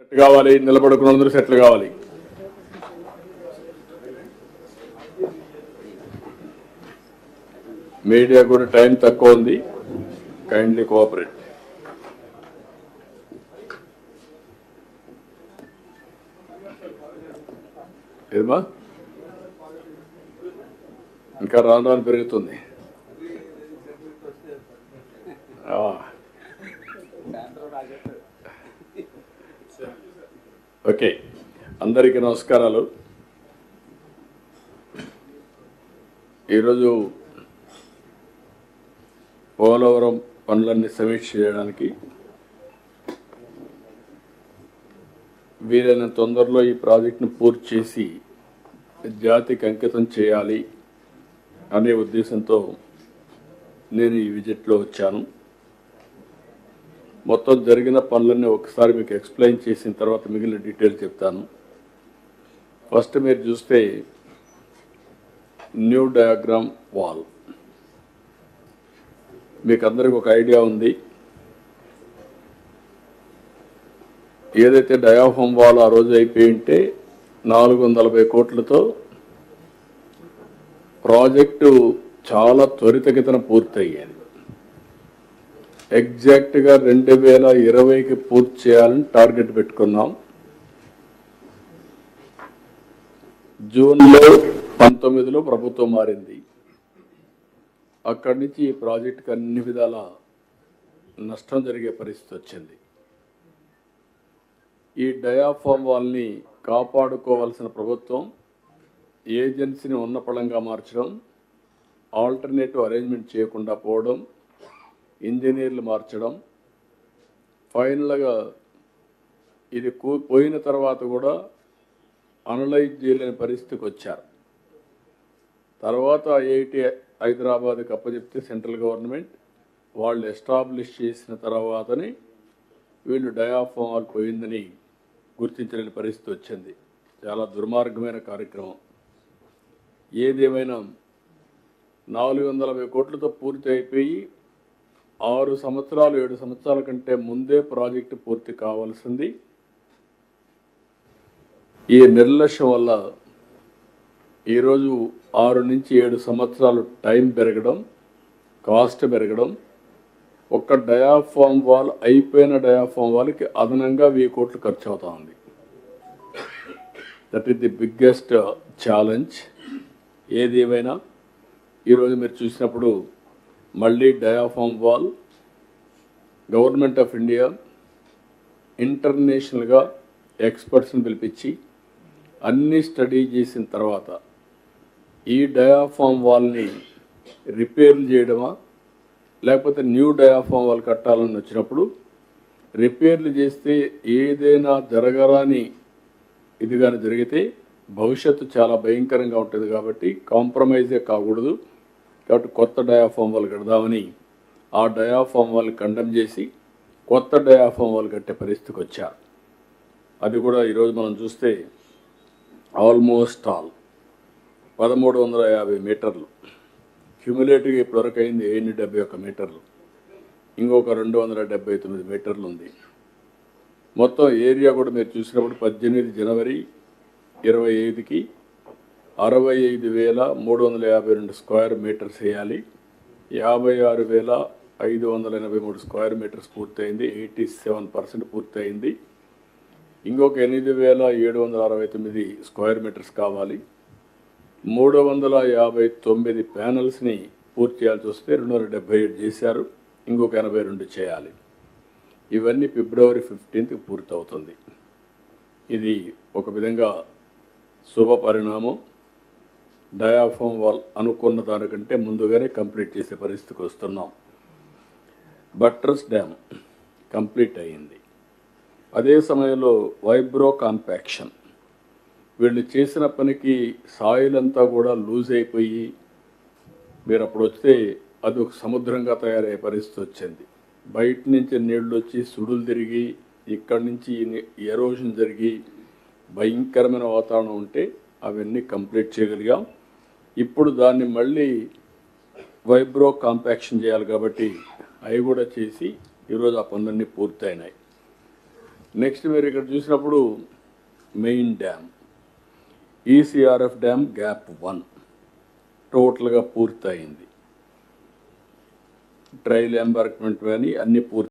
Set కావాలి, నిలబడుకున్న అందరూ సెట్లు కావాలి. మీడియా కూడా టైం తక్కువ ఉంది, కైండ్లీ కోఆపరేట్. ఏమా ఇంకా రాను రాను పెరుగుతుంది. ఓకే, అందరికీ నమస్కారాలు. ఈరోజు పోలవరం పనులన్నీ సమీక్ష చేయడానికి వీలైన తొందరలో ఈ ప్రాజెక్టును పూర్తి చేసి జాతికి అంకితం చేయాలి అనే ఉద్దేశంతో నేను ఈ విజిట్లో వచ్చాను. మొత్తం జరిగిన పనులన్నీ ఒకసారి మీకు ఎక్స్ప్లెయిన్ చేసిన తర్వాత మిగిలిన డీటెయిల్ చెప్తాను. ఫస్ట్ మీరు చూస్తే న్యూ డయాగ్రామ్ వాల్, మీకు అందరికి ఒక ఐడియా ఉంది. ఏదైతే డయాఫామ్ వాల్ ఆ రోజు అయిపోయి ఉంటే 440 కోట్లతో ప్రాజెక్టు చాలా త్వరితగతిన పూర్తయ్యేది. ఎగ్జాక్ట్గా 2020కి పూర్తి చేయాలని టార్గెట్ పెట్టుకున్నాం. జూన్లో 19లో ప్రభుత్వం మారింది. అక్కడి నుంచి ఈ ప్రాజెక్టుకి అన్ని విధాల నష్టం జరిగే పరిస్థితి వచ్చింది. ఈ డయాఫామ్ వాల్ని కాపాడుకోవాల్సిన ప్రభుత్వం ఏజెన్సీని ఉన్నపళంగా మార్చడం, ఆల్టర్నేటివ్ అరేంజ్మెంట్ చేయకుండా పోవడం, ఇంజనీర్లు మార్చడం, ఫైనల్గా ఇది పోయిన తర్వాత కూడా అనలైజ్ చేయలేని పరిస్థితికి వచ్చారు. తర్వాత ఐఐటి హైదరాబాద్కి అప్పచెప్తే సెంట్రల్ గవర్నమెంట్ వాళ్ళు ఎస్టాబ్లిష్ చేసిన తర్వాతనే వీళ్ళు డయాఫామ్ వాల్ పోయిందని గుర్తించలేని పరిస్థితి వచ్చింది. చాలా దుర్మార్గమైన కార్యక్రమం. ఏదేమైనా 440 కోట్లతో పూర్తి అయిపోయి 6 సంవత్సరాలు 7 సంవత్సరాల కంటే ముందే ప్రాజెక్టు పూర్తి కావాల్సింది. ఈ నిర్లక్ష్యం వల్ల ఈరోజు 6 నుంచి 7 సంవత్సరాలు టైం పెరగడం, కాస్ట్ పెరగడం, ఒక్క డయాఫామ్ వాల్ అయిపోయిన డయాఫామ్ వాల్కి అదనంగా 1000 కోట్లు ఖర్చు అవుతా ఉంది. That is the biggest challenge. ఏది ఏమైనా ఈరోజు మీరు చూసినప్పుడు మళ్ళీ diaphragm wall government of India ఇంటర్నేషనల్గా ఎక్స్పర్ట్స్ని పిలిపించి అన్ని స్టడీ చేసిన తర్వాత ఈ డయాఫామ్ వాల్ని రిపేర్లు చేయడమా లేకపోతే న్యూ డయాఫామ్ వాల్ కట్టాలని వచ్చినప్పుడు రిపేర్లు చేస్తే ఏదైనా జరగరాని ఇది కానీ జరిగితే భవిష్యత్తు చాలా భయంకరంగా ఉంటుంది. కాబట్టి కాంప్రమైజే కాకూడదు. కాబట్టి కొత్త డయాఫామ్ వాల్ కడదామని ఆ డయాఫామ్ వాల్ కండెమ్ చేసి కొత్త డయాఫామ్ వాల్ కట్టే పరిస్థితికి వచ్చారు. అది కూడా ఈరోజు మనం చూస్తే ఆల్మోస్ట్ ఆల్ 1350 మీటర్లు క్యూములేటివ్గా ఇప్పటివరకు అయింది 771 మీటర్లు, ఇంకొక 279 మీటర్లు ఉంది. మొత్తం ఏరియా కూడా మీరు చూసినప్పుడు 18 జనవరి 25కి 65,352 స్క్వేర్ మీటర్స్ వేయాలి. 56,583 స్క్వేర్ మీటర్స్ పూర్తయింది. 87% పూర్తయింది. ఇంకొక 8,769 స్క్వేర్ మీటర్స్ కావాలి. 359 ప్యానల్స్ని పూర్తి చేయాల్సి వస్తే 277 చేశారు. ఇంకొక 82 చేయాలి. ఇవన్నీ ఫిబ్రవరి 15కి పూర్తవుతుంది. ఇది ఒక విధంగా శుభ పరిణామం. డయాఫామ్ వాల్ అనుకున్న దానికంటే ముందుగానే కంప్లీట్ చేసే పరిస్థితికి వస్తున్నాం. బట్రస్ డ్యామ్ కంప్లీట్ అయ్యింది. అదే సమయంలో వైబ్రో కాంపాక్షన్, వీళ్ళు చేసిన పనికి సాయిల్ అంతా కూడా లూజ్ అయిపోయి మీరు అప్పుడు వస్తే అది ఒక సముద్రంగా తయారయ్యే పరిస్థితి వచ్చింది. బయట నుంచి నీళ్ళు వచ్చి సుడులు తిరిగి ఇక్కడి నుంచి ఎరోషన్ జరిగి భయంకరమైన వాతావరణం ఉంటే అవన్నీ కంప్లీట్ చేయగలిగాం. ఇప్పుడు దాన్ని మళ్ళీ వైబ్రో కాంపాక్షన్ చేయాలి కాబట్టి అవి కూడా చేసి ఈరోజు ఆ పనులన్నీ పూర్తయినాయి. నెక్స్ట్ మీరు ఇక్కడ చూసినప్పుడు main dam ECRF dam gap 1 టోటల్గా పూర్తయింది. ట్రయల్ ఎంబార్క్మెంట్ కానీ అన్నీ పూర్తి.